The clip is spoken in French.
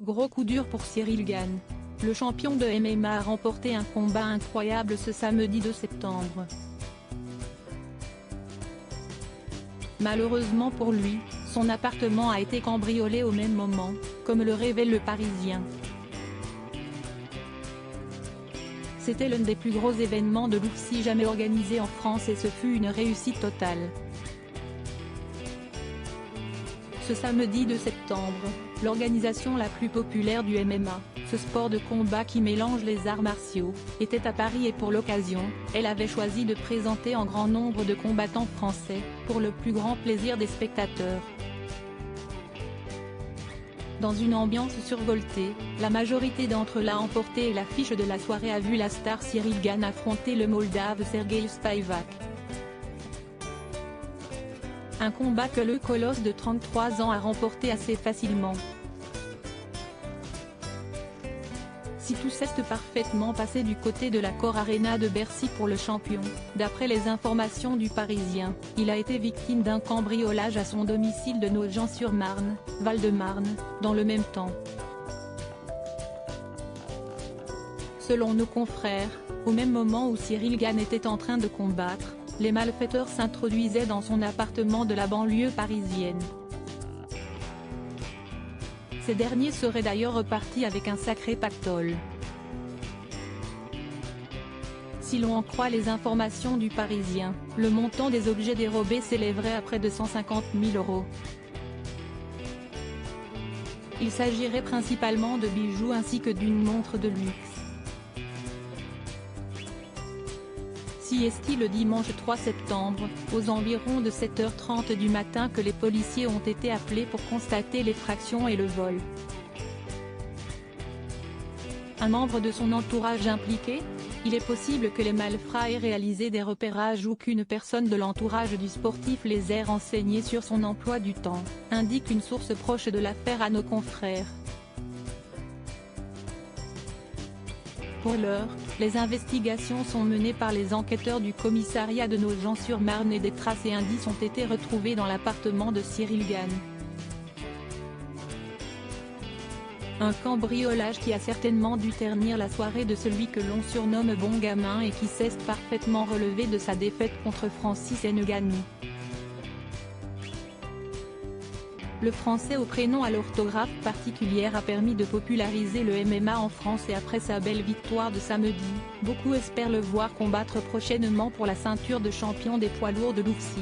Gros coup dur pour Ciryl Gane. Le champion de MMA a remporté un combat incroyable ce samedi 2 septembre. Malheureusement pour lui, son appartement a été cambriolé au même moment, comme le révèle le Parisien. C'était l'un des plus gros événements de l'UFC jamais organisé en France et ce fut une réussite totale. Ce samedi 2 septembre, l'organisation la plus populaire du MMA, ce sport de combat qui mélange les arts martiaux, était à Paris et pour l'occasion, elle avait choisi de présenter en grand nombre de combattants français, pour le plus grand plaisir des spectateurs. Dans une ambiance survoltée, la majorité d'entre eux l'a emporté et l'affiche de la soirée a vu la star Ciryl Gane affronter le Moldave Serghei Spivak. Un combat que le colosse de 33 ans a remporté assez facilement. Si tout s'est parfaitement passé du côté de l'Accor Arena de Bercy pour le champion, d'après les informations du Parisien, il a été victime d'un cambriolage à son domicile de Nogent-sur-Marne, Val-de-Marne, dans le même temps. Selon nos confrères, au même moment où Ciryl Gane était en train de combattre, les malfaiteurs s'introduisaient dans son appartement de la banlieue parisienne. Ces derniers seraient d'ailleurs repartis avec un sacré pactole. Si l'on en croit les informations du Parisien, le montant des objets dérobés s'élèverait à près de 150 000 €. Il s'agirait principalement de bijoux ainsi que d'une montre de luxe. Si est-il le dimanche 3 septembre, aux environs de 7h30 du matin que les policiers ont été appelés pour constater l'effraction et le vol. Un membre de son entourage impliqué? Il est possible que les malfrats aient réalisé des repérages ou qu'une personne de l'entourage du sportif les ait renseignés sur son emploi du temps, indique une source proche de l'affaire à nos confrères. Pour l'heure, les investigations sont menées par les enquêteurs du commissariat de Nogent-sur-Marne et des traces et indices ont été retrouvés dans l'appartement de Ciryl Gane. Un cambriolage qui a certainement dû ternir la soirée de celui que l'on surnomme bon gamin et qui s'est parfaitement relevé de sa défaite contre Francis Ngannou. Le français au prénom à l'orthographe particulière a permis de populariser le MMA en France et après sa belle victoire de samedi, beaucoup espèrent le voir combattre prochainement pour la ceinture de champion des poids lourds de l'UFC.